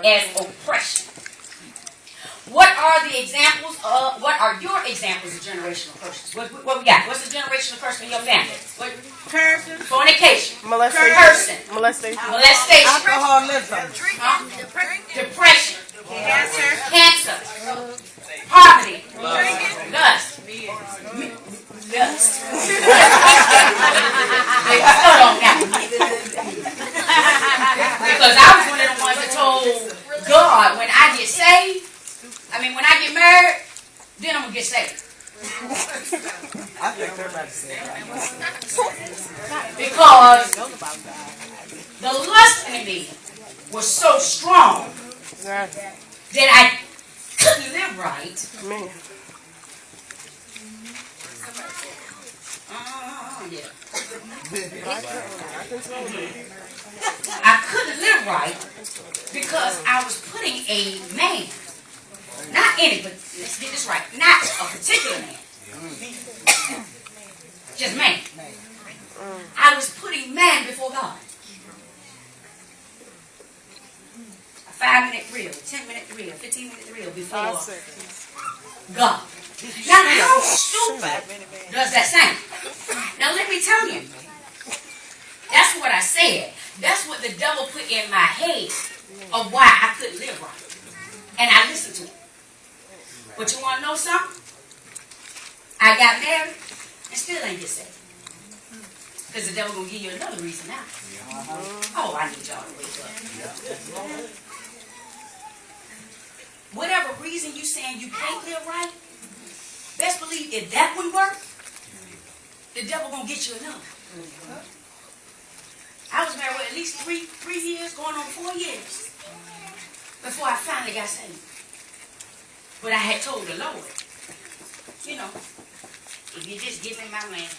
as oppression. What are the examples of, what are your examples of generational curses? What we got? What's the generational curse in your family? Cursing. Fornication. Molestation. Cursing. Molestation. Alcoholism. Depression. Cancer. Poverty. Lust. Lust. Hold on now. Because I was one of the ones that told God, when I get saved, when I get married, then I'm going to get saved. I think everybody said that. Because the lust in me was so strong that I couldn't live right. Man. I couldn't live right because I was putting a man, not any, but let's get this right, not a particular man, just man. I was putting man before God. A 5-minute reel, 10-minute reel, 15-minute reel before God. Now, how stupid does that sound? Now, let me tell you. That's what I said. That's what the devil put in my head of why I couldn't live right. And I listened to him. But you want to know something? I got married and still ain't get saved. Because the devil going to give you another reason now. Oh, I need y'all to wake up. Whatever reason you saying you can't live right, best believe if that wouldn't work, the devil going to get you another. I was married at least three years, going on 4 years, before I finally got saved. But I had told the Lord, if you just give me my man,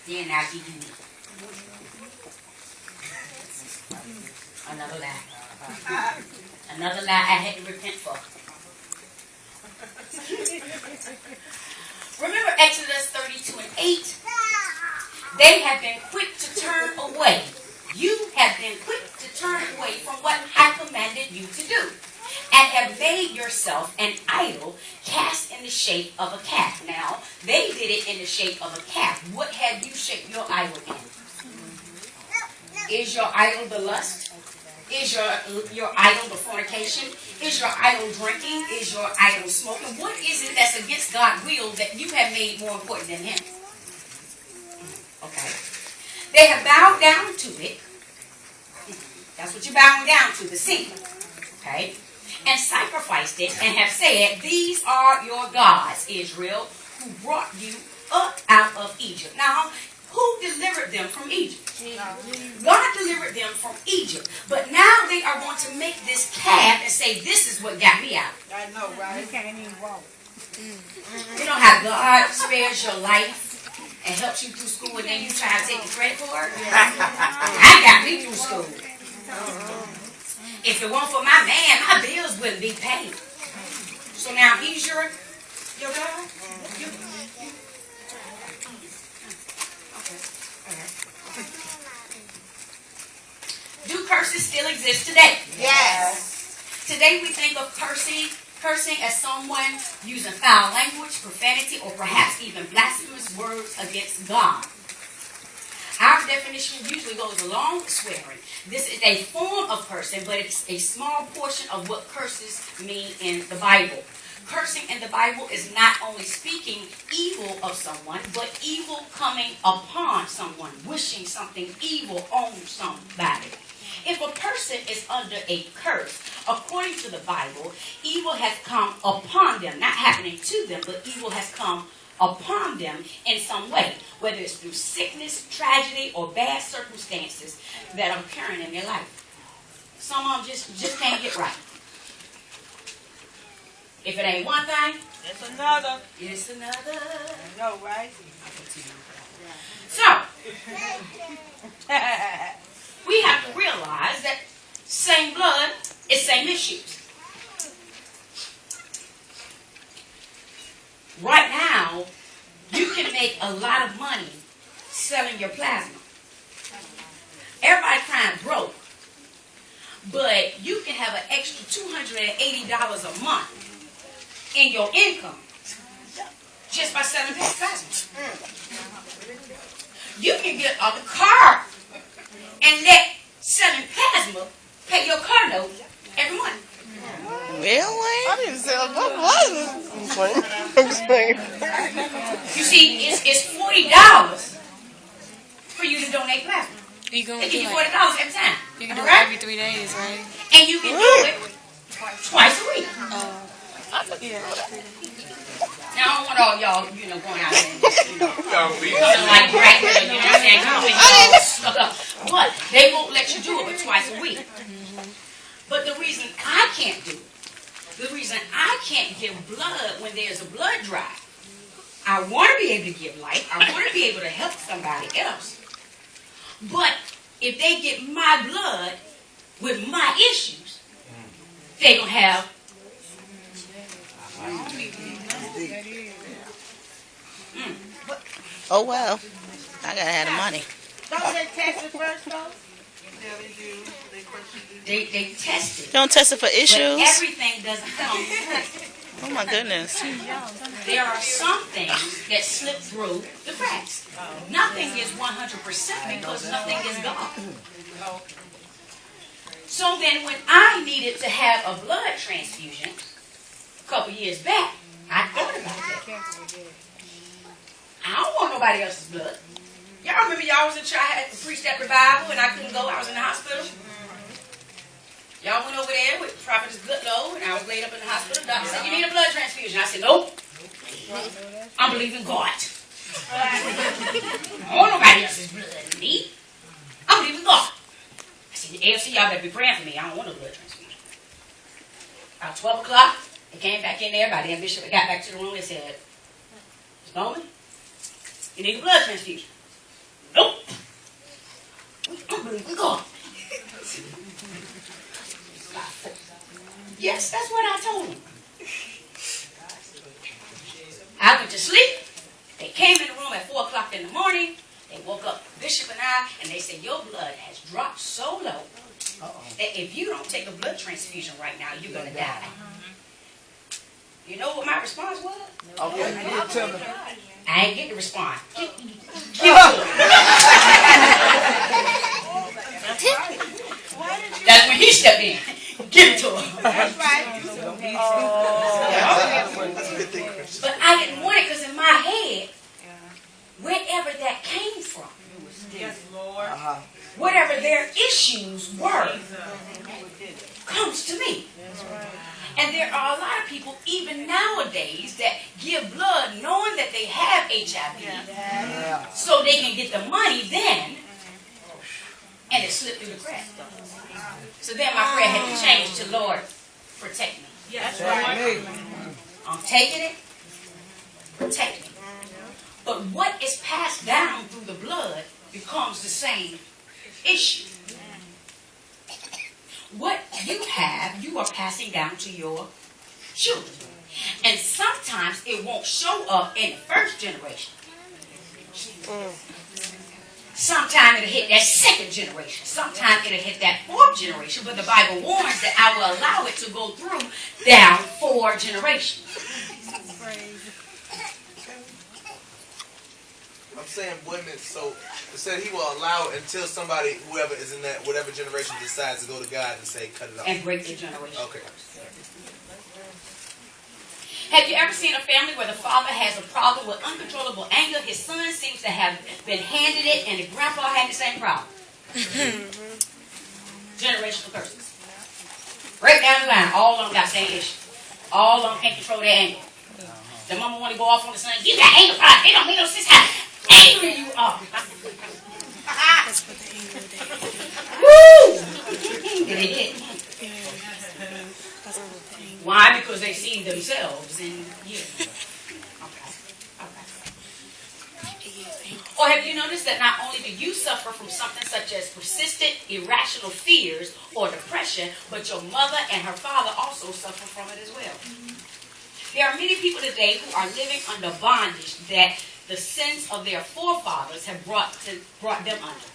then I'll give you me. Another lie. Another lie I had to repent for. Remember Exodus 32:8? They have been quick to turn away. You have been quick to turn away from what I commanded you to do, and have made yourself an idol cast in the shape of a calf. Now, they did it in the shape of a calf. What have you shaped your idol in? Is your idol the lust? Is your idol the fornication? Is your idol drinking? Is your idol smoking? What is it that's against God's will that you have made more important than Him? Okay. They have bowed down to it. That's what you're bowing down to, the sin. Okay. And sacrificed it and have said, these are your gods, Israel, who brought you up out of Egypt. Now, who delivered them from Egypt? God delivered them from Egypt. But now they are going to make this calf and say, this is what got me out. I know, right? You can't even walk. You know how God spares your life and helps you through school, and then you try to take the credit for it? I got me through school. If it weren't for my man, my bills wouldn't be paid. So now he's your God? Do curses still exist today? Yes. Today we think of cursing as someone using foul language, profanity, or perhaps even blasphemous words against God. Our definition usually goes along with swearing. This is a form of cursing, but it's a small portion of what curses mean in the Bible. Cursing in the Bible is not only speaking evil of someone, but evil coming upon someone, wishing something evil on somebody. If a person is under a curse, according to the Bible, evil has come upon them, not happening to them, but evil has come upon them in some way, whether it's through sickness, tragedy, or bad circumstances that are occurring in their life. Some of them just can't get right. If it ain't one thing, It's another. it's another. I know, right? So, we have to realize that same blood is same issues. Right now, you can make a lot of money selling your plasma. Everybody crying broke. But you can have an extra $280 a month in your income just by selling plasma. You can get a car and let selling plasma pay your car note every month. Really? I didn't sell no plasma. I'm just playing. You see, it's $40 for you to donate plasma. You going They to give do you like, $40 every time. you can do it Right? every 3 days, right? And you can do it twice a week. Yeah. Now, I don't want all y'all, going out there and just, coming like bragging, you know what I'm saying? Coming all stuck up. But they won't let you do it but twice a week. But the reason I can't do it, the reason I can't give blood when there's a blood drive, I want to be able to give life. I want to be able to help somebody else. But if they get my blood with my issues, they're going to have Oh well, I gotta have the money. Don't they test it first, though? they test it. Don't test it for But issues. everything doesn't come through. Oh my goodness. There are some things that slip through the cracks. Nothing is 100% because nothing is God. So then when I needed to have a blood transfusion a couple years back, I thought about that. I don't want nobody else's blood. Y'all remember y'all was in church, I had to preach that revival and I couldn't go, I was in the hospital. Y'all went over there with Prophetess Goodlow and I was laid up in the hospital. The doctor said, you need a blood transfusion. I said, nope. I'm believing God. I don't want nobody else's blood in me. I'm believing God. I said, AFC, y'all better be praying for me. I don't want no blood transfusion. About 12 o'clock, they came back in there. By then, Bishop got back to the room and said, Ms. Bowman, you need a blood transfusion. Nope. I'm believing God. Yes, that's what I told them. I went to sleep. They came in the room at 4 o'clock in the morning. They woke up Bishop and I, and they said, your blood has dropped so low that if you don't take a blood transfusion right now, you're going to die. You know what my response was? I ain't get to respond. Give it to him. That's when he stepped in. Give it to him. That's right. But I didn't want it because in my head, wherever that came from, Yes, Lord. whatever their issues were, comes to me. And there are a lot of people, even nowadays, that give blood knowing that they have HIV, so they can get the money then, and it slipped through the cracks. So then my prayer had to change to, Lord, protect me. That's right. I'm taking it, protect me. But what is passed down through the blood becomes the same issue. What you have, you are passing down to your children. And sometimes it won't show up in the first generation. Sometimes it'll hit that second generation. Sometimes it'll hit that fourth generation. But the Bible warns that I will allow it to go through down 4 generations. I'm saying women, so it said he will allow it until somebody, whoever is in that, whatever generation decides to go to God and say, cut it off. And break the generation. Okay. Have you ever seen a family where the father has a problem with uncontrollable anger? His son seems to have been handed it, and the grandpa had the same problem. Generational curses. Right down the line, all of them got the same issue. All of them can't control their anger. The mama want to go off on the son. You got anger problems. They don't make no sense how angry you are. Woo! Did they get it? Why? Because they see themselves in you. Okay. Or have you noticed that not only do you suffer from something such as persistent, irrational fears or depression, but your mother and her father also suffer from it as well? There are many people today who are living under bondage that the sins of their forefathers have brought them under.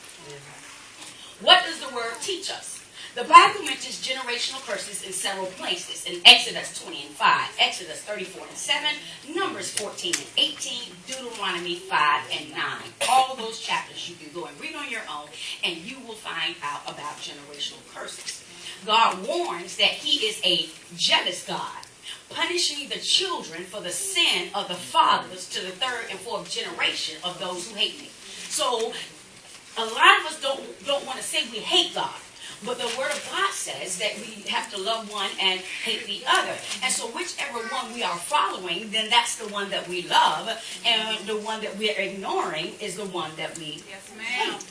What does the word teach us? The Bible mentions generational curses in several places. In Exodus 20 and 5, Exodus 34 and 7, Numbers 14 and 18, Deuteronomy 5 and 9. All those chapters you can go and read on your own, and you will find out about generational curses. God warns that he is a jealous God, punishing the children for the sin of the fathers to the third and fourth generation of those who hate me. So a lot of us don't want to say we hate God. But the Word of God says that we have to love one and hate the other. And so whichever one we are following, then that's the one that we love. And the one that we're ignoring is the one that we hate.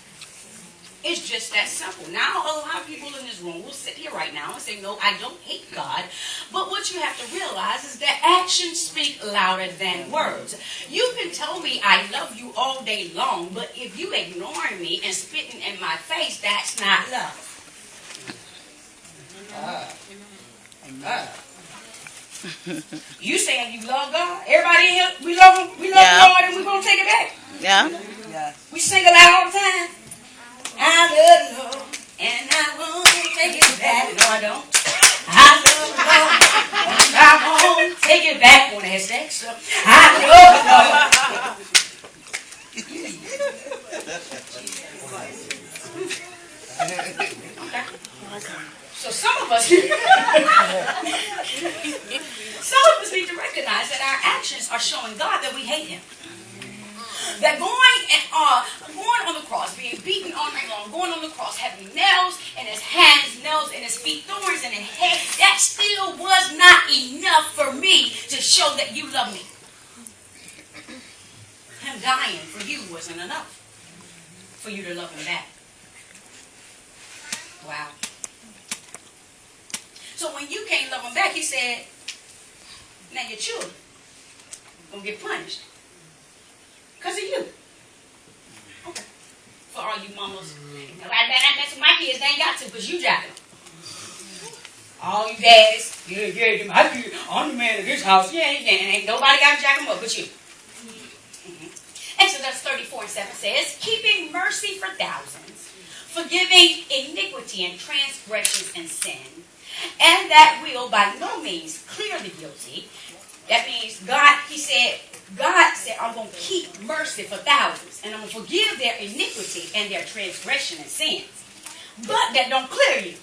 It's just that simple. Now, a lot of people in this room will sit here right now and say, no, I don't hate God. But what you have to realize is that actions speak louder than words. You can tell me I love you all day long, but if you ignore me and spitting in my face, that's not love. You saying you love God? Everybody in here, we love Him. We love the Lord, and we're going to take it back. Yeah. We sing it out all the time. I love the Lord, and I won't take it back. No, I don't. I love the Lord, and I won't take it back when it's extra. I love the Lord. So some of us need to recognize that our actions are showing God that we hate Him. That going on the cross, being beaten all night long, going on the cross, having nails in his hands, nails in his feet, thorns in his head, that still was not enough for me to show that you love me. Him dying for you wasn't enough for you to love him back. Wow. So when you can't love him back, he said, now your children going to get punished. Because of you. Okay. For all you mamas. Nobody better not mess with my kids. They ain't got to because you jack them. All you daddies. Yeah, my kids. I'm the man of this house. Yeah, ain't nobody got to jack them up but you. Exodus 34 and 7 says, keeping mercy for thousands, forgiving iniquity and transgressions and sin, and that will by no means clear the guilty. That means God said, I'm going to keep mercy for thousands, and I'm going to forgive their iniquity and their transgression and sins. But that don't clear you.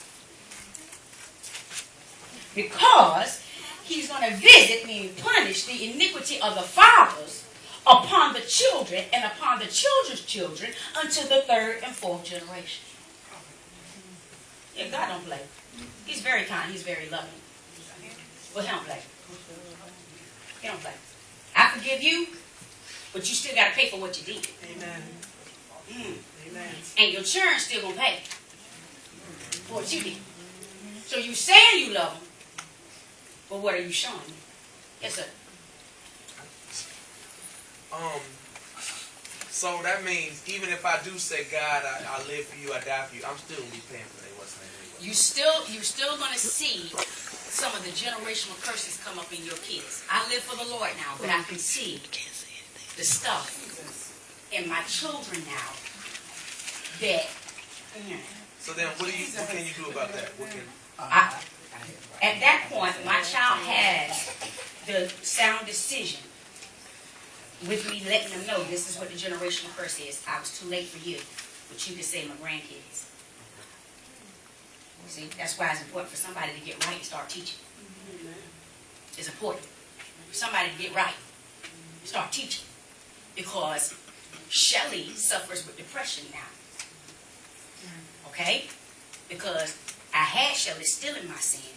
Because he's going to visit, meaning punish, the iniquity of the fathers upon the children and upon the children's children until the third and fourth generation. Yeah, God don't play. He's very kind. He's very loving. But he don't play. He don't play. I forgive you, but you still got to pay for what you did. Amen. Amen. And your children still going to pay for what you did. So you saying you love them, but what are you showing them? Yes, sir. So that means even if I do say, God, I live for you, I die for you, I'm still going to be paying for that. What's the name? You're still going to see some of the generational curses come up in your kids. I live for the Lord now, but I can see the stuff in my children now that. So then, what can you do about that? At that point, my child has the sound decision with me letting them know this is what the generational curse is. I was too late for you, but you can save my grandkids. See, that's why it's important for somebody to get right and start teaching. It's important for somebody to get right, start teaching, because Shelley suffers with depression now. Okay, because I had Shelley still in my sin,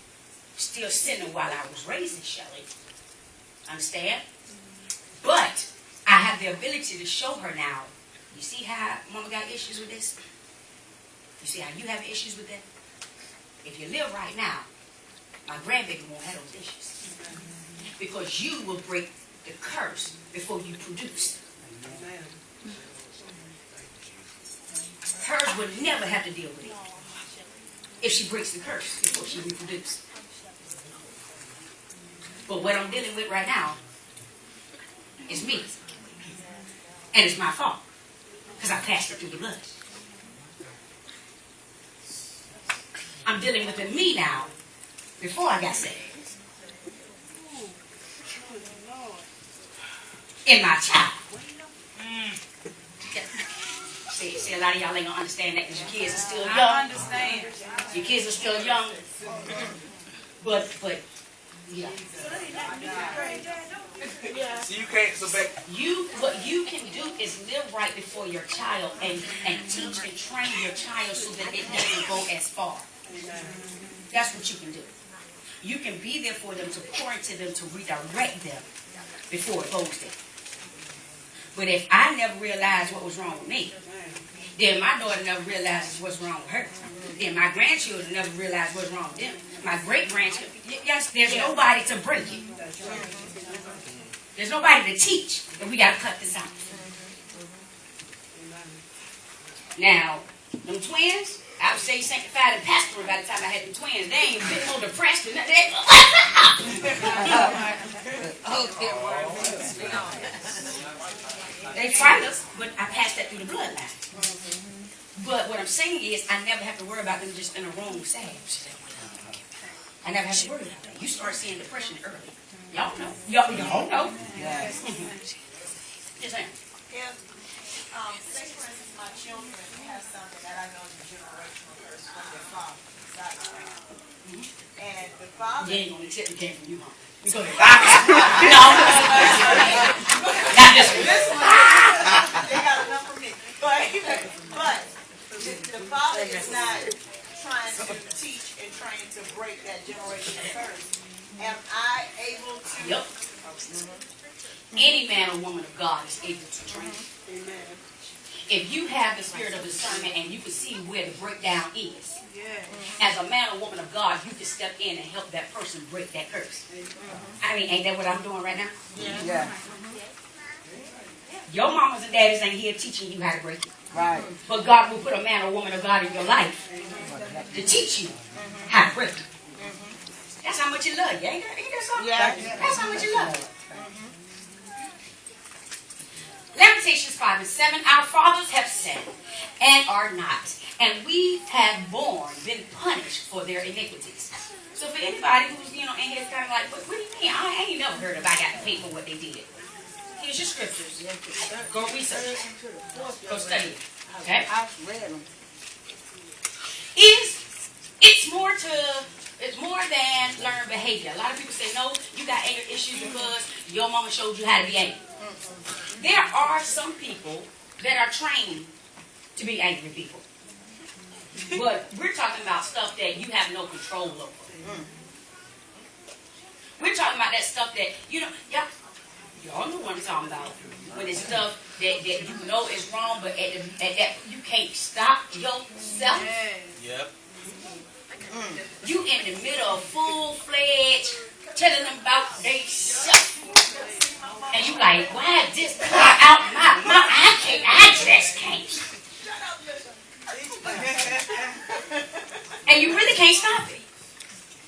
still sinning while I was raising Shelley. Understand? But I have the ability to show her now. You see how Mama got issues with this? You see how you have issues with that? If you live right now, my grandbaby won't have those issues. Because you will break the curse before you produce. Hers would never have to deal with it if she breaks the curse before she reproduces. But what I'm dealing with right now is me. And it's my fault. Because I passed it through the blood. I'm dealing with in me now before I got saved. In my child. See, a lot of y'all ain't gonna understand that because your kids are still young. I understand. Your kids are still young. But, yeah. So you can't, so back, What you can do is live right before your child and teach and train your child so that it doesn't go as far. That's what you can do. You can be there for them, to pour into them, to redirect them before it goes there. But if I never realized what was wrong with me, then my daughter never realizes what's wrong with her. Then my grandchildren never realize what's wrong with them. My great-grandchildren, yes, there's nobody to break it. There's nobody to teach, and we got to cut this out. Now, them twins, I would say sanctified and pastoral by the time I had the twins. They ain't a bit more depressed than that. They fight us, but I passed that through the bloodline. But what I'm saying is, I never have to worry about them just in a wrong stage. I never have to worry about that. You start seeing depression early. Y'all know. Y'all know. Yes. Yes, ma'am. Say for instance, my children have something that I know is a generational curse from their father. And the father... You ain't going to accept it came from you, huh? You go ahead. No. Not this one. This one, they got enough for me. But the father is not trying to teach and train to break that generational curse. Am I able to... Yep. Any man or woman of God is able to train. Amen. If you have the spirit of discernment and you can see where the breakdown is, Yeah. as a man or woman of God, you can step in and help that person break that curse. I mean, ain't that what I'm doing right now? Yeah. Your mamas and daddies ain't here teaching you how to break it. Right. But God will put a man or woman of God in your life to teach you how to break it. That's how much you love you. Ain't that something? Yeah. That's how much you love you. Lamentations 5 and 7. Our fathers have sinned and are not, and we have been punished for their iniquities. So for anybody who's in here kind of like, what do you mean? I ain't never heard of I got to pay for what they did. Here's your scriptures. Go research. Go study it. Okay? I've read them. It's more than learned behavior. A lot of people say, no, you got anger issues because your mama showed you how to be angry. There are some people that are trained to be angry people. But we're talking about stuff that you have no control over. We're talking about that stuff that, y'all know what I'm talking about. When it's stuff that you know is wrong, but at that you can't stop yourself. yep. You in the middle of full-fledged telling them about they self. And you like, why is this car out my mouth? I just can't. And you really can't stop it.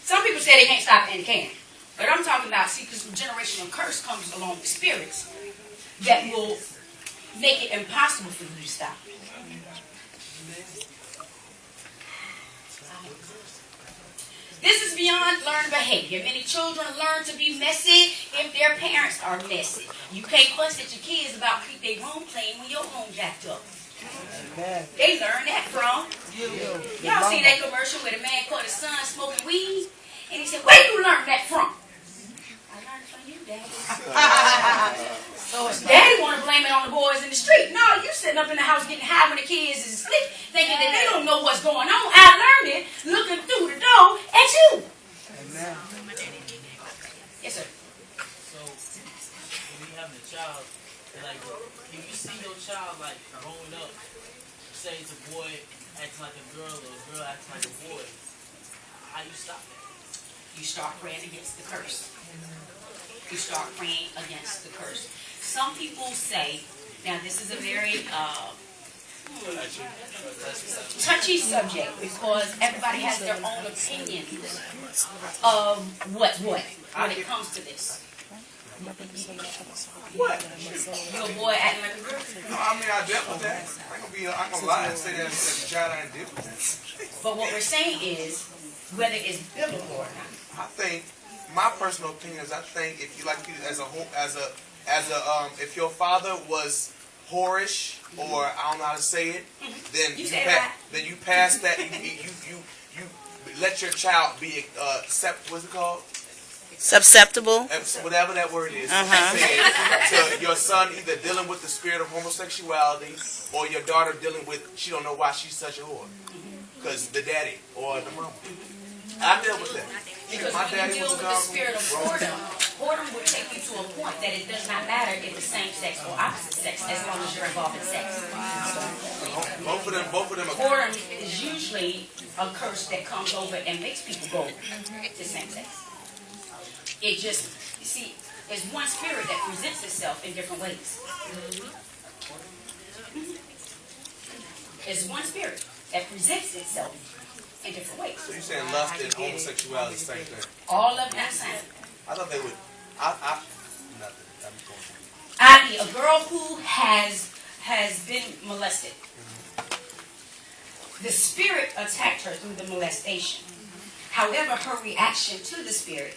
Some people say they can't stop it and they can. But I'm talking about, see, because the generational curse comes along with spirits that will make it impossible for you to stop. This is beyond learned behavior. Many children learn to be messy if their parents are messy. You can't fuss at your kids about keep their room clean when your room jacked up. They learn that from y'all see that commercial where the man caught his son smoking weed and he said, where you learn that from? I learned it from you, Daddy. So Daddy want to blame it on the boys in the street. No, you sitting up in the house getting high when the kids is asleep, thinking that they don't know what's going on. I learned it looking through the door at you. Amen. Yes, sir. So, when you having a child, like, if you see your child, like, growing up, say it's a boy acting like a girl or a girl acting like a boy, how you stop that? You start praying against the curse. You start praying against the curse. Some people say, now this is a very touchy subject because everybody has their own opinion of what when it comes to this. What? Little boy acting like a girl. No, I mean, I dealt with that. I ain't gonna lie and say that as a child I didn't deal with that. But what we're saying is, whether it's biblical or not. I think my personal opinion is I think if you like you if your father was whorish or I don't know how to say it, then you pass that you let your child be what's it called? Susceptible. Whatever that word is. To your son either dealing with the spirit of homosexuality or your daughter dealing with she don't know why she's such a whore. Because the daddy or the mama. I dealt with that. Because My when you daddy deal was with the spirit of whoredom would take you to a point that it does not matter if it's same sex or opposite sex as long as you're involved in sex. Both of them are Whoredom is usually a curse that comes over and makes people go to same sex. It just, you see, there's one spirit that presents itself in different ways. There's one spirit that presents itself in different ways. So you're saying lust and homosexuality is the same thing? All of them same. I thought they would. Nothing. I.e., a girl who has been molested. The spirit attacked her through the molestation. However, her reaction to the spirit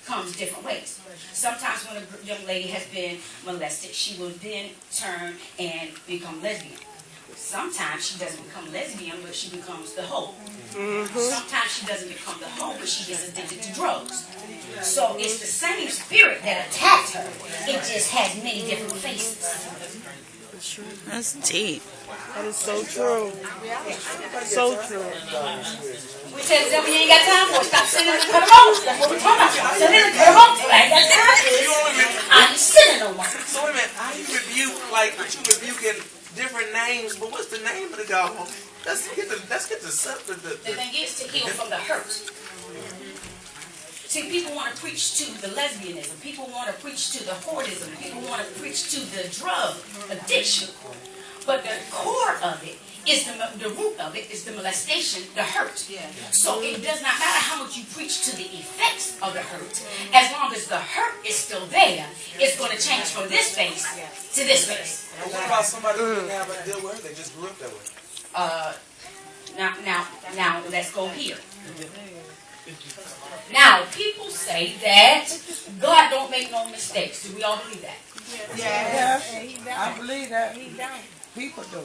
comes different ways. Sometimes when a young lady has been molested, she will then turn and become lesbian. Sometimes she doesn't become lesbian, but she becomes the hoe. Sometimes she doesn't become the hoe, but she gets addicted to drugs. So it's the same spirit that attacked her. It just has many different faces. That's deep. That is so true. So true. We tell the devil you ain't got time for it. Stop sinning and cut them off. That's what we're talking about. Sinning and cut them off. I ain't got time for it. I ain't sinning no more. So wait a minute, how you rebuke you rebuking different names, but what's the name of the dog? Let's get the subject. The thing is to heal from the hurt. See, people want to preach to the lesbianism. People want to preach to the whoredom. People want to preach to the drug addiction. But the core of it is the root of it is the molestation, the hurt. So it does not matter how much you preach to the effects of the hurt. As long as the hurt is still there, it's going to change from this face to this face. And what about somebody who didn't have a deal with her? They just grew up that way. Now let's go here. Now, people say that God don't make no mistakes. Do we all believe that? Yes. I believe that. People do.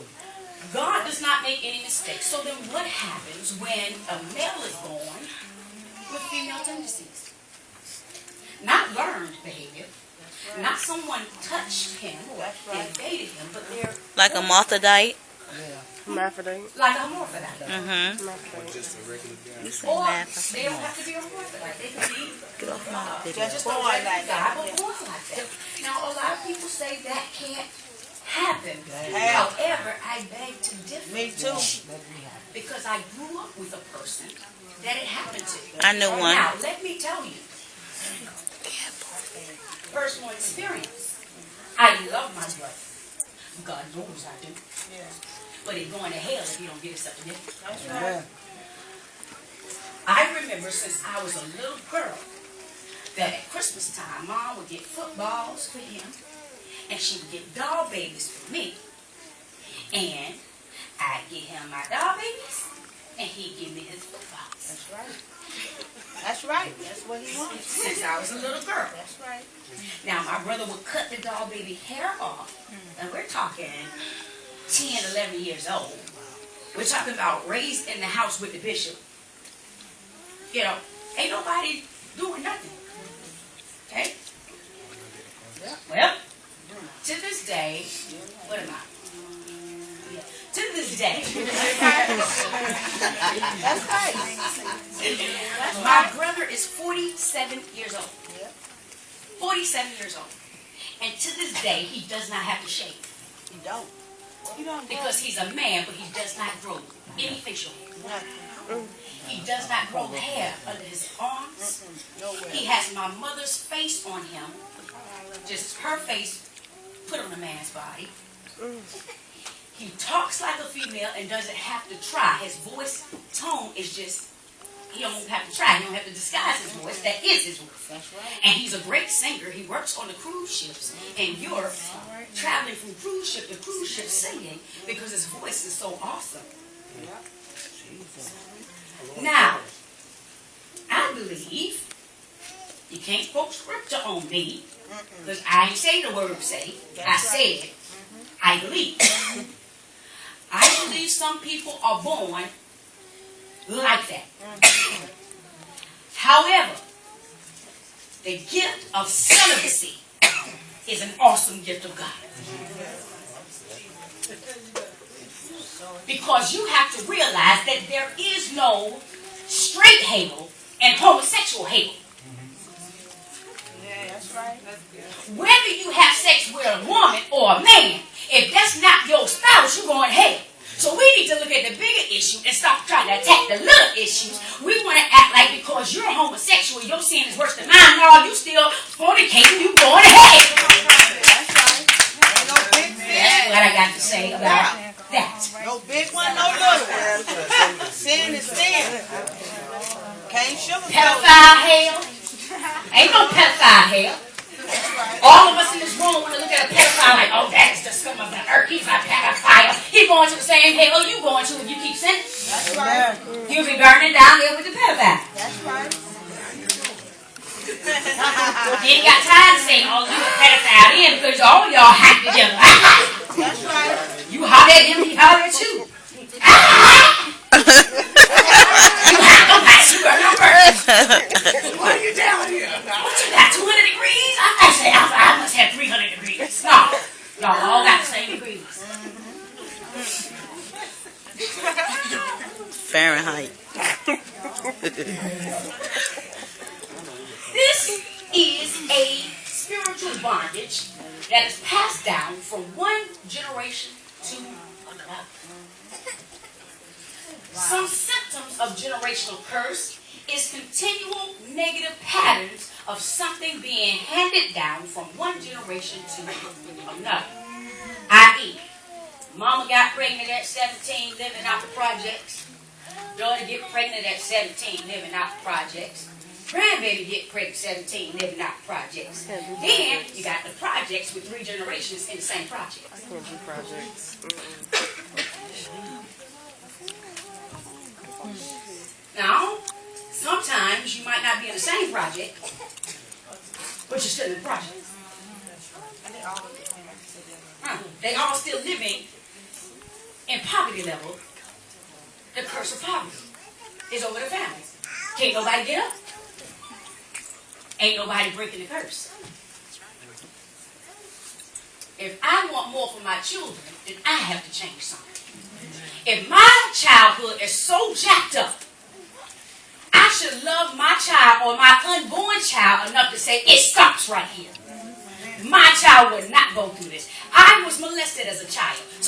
God does not make any mistakes. So then what happens when a male is born with female tendencies? Not learned behavior. Not someone touched him or invaded him, but they're Like a Marthodite. Hermaphrodite. like a hermaphrodite. Mm-hmm. Just a regular guy. You said Or that. they don't have to be a hermaphrodite. They can be Get off my video. just a regular guy, but born like that. Now, a lot of people say that can't happen. However, I beg to differ. Me too. Because I grew up with a person that it happened to. I know one. Now, let me tell you. Personal experience. I love my brother. God knows I do. But he's going to hell if he don't get himself in it. That's right. I remember since I was a little girl that at Christmas time, Mom would get footballs for him, and she would get doll babies for me. And I'd get him my doll babies, and he'd give me his footballs. That's right. That's right. That's what he wants. Since I was a little girl. That's right. Now, my brother would cut the doll baby hair off, and we're talking 10, 11 years old. We're talking about raised in the house with the bishop. You know, ain't nobody doing nothing. Okay? Well, to this day, what am I? To this day, That's right. my brother is 47 years old. 47 years old. And to this day, he does not have to shave. You don't. You don't. Because he's a man, but he does not grow any facial hair. He does not grow hair under his arms. He has my mother's face on him. Just her face put on a man's body. He talks like a female and doesn't have to try. His voice tone is just, He don't have to try. He don't have to disguise his voice. That is his voice. That's right. And he's a great singer. He works on the cruise ships in Europe, traveling from cruise ship to cruise ship singing because his voice is so awesome. Now, I believe, you can't quote scripture on me, because I ain't say the word say. I said, I believe. I believe some people are born like that. However, the gift of celibacy is an awesome gift of God. Because you have to realize that there is no straight halo and homosexual halo. Yeah, that's right. Whether you have sex with a woman or a man, if that's not your spouse, you're going to hell. So we need to look at the bigger issue and stop trying to attack the little issues. We want to act like because you're homosexual, your sin is worse than mine. No, you still fornicating, you going to hell. That's right. Ain't no big sin. That's what I got to say about that. No big one, no little one. Sin is sin. Can't sugarcoat it. Pedophile hell? Ain't no pedophile hell. All of us in this room want to look at a pedophile like, oh, that is the scum of the earth. He's a pedophile. He's going to the same hell you going to if you keep sinning. That's right. You'll be burning down there with the pedophile. That's right. You ain't got time to say, oh, you a pedophile in because all of y'all hack together. That's right. You holler at him, he holler at you. What are you doing here? What you got, 200 degrees? I say I must have 300 degrees. No, y'all all got the same degrees. Fahrenheit. This is a spiritual bondage that is passed down from one generation to another. Some symptoms of generational curse is continual negative patterns of something being handed down from one generation to another. I.e., mama got pregnant at 17, living out the projects. Daughter get pregnant at 17, living out the projects. Grandbaby get pregnant at 17, living out the projects. Then you got the projects with 3 generations in the same project. Now, sometimes you might not be in the same project, but you're still in the project. They all still living in poverty level. The curse of poverty is over the family. Can't nobody get up. Ain't nobody breaking the curse. If I want more for my children, then I have to change something. If my childhood is so jacked up, I should love my child or my unborn child enough to say, it stops right here. My child would not go through this. I was molested as a child. So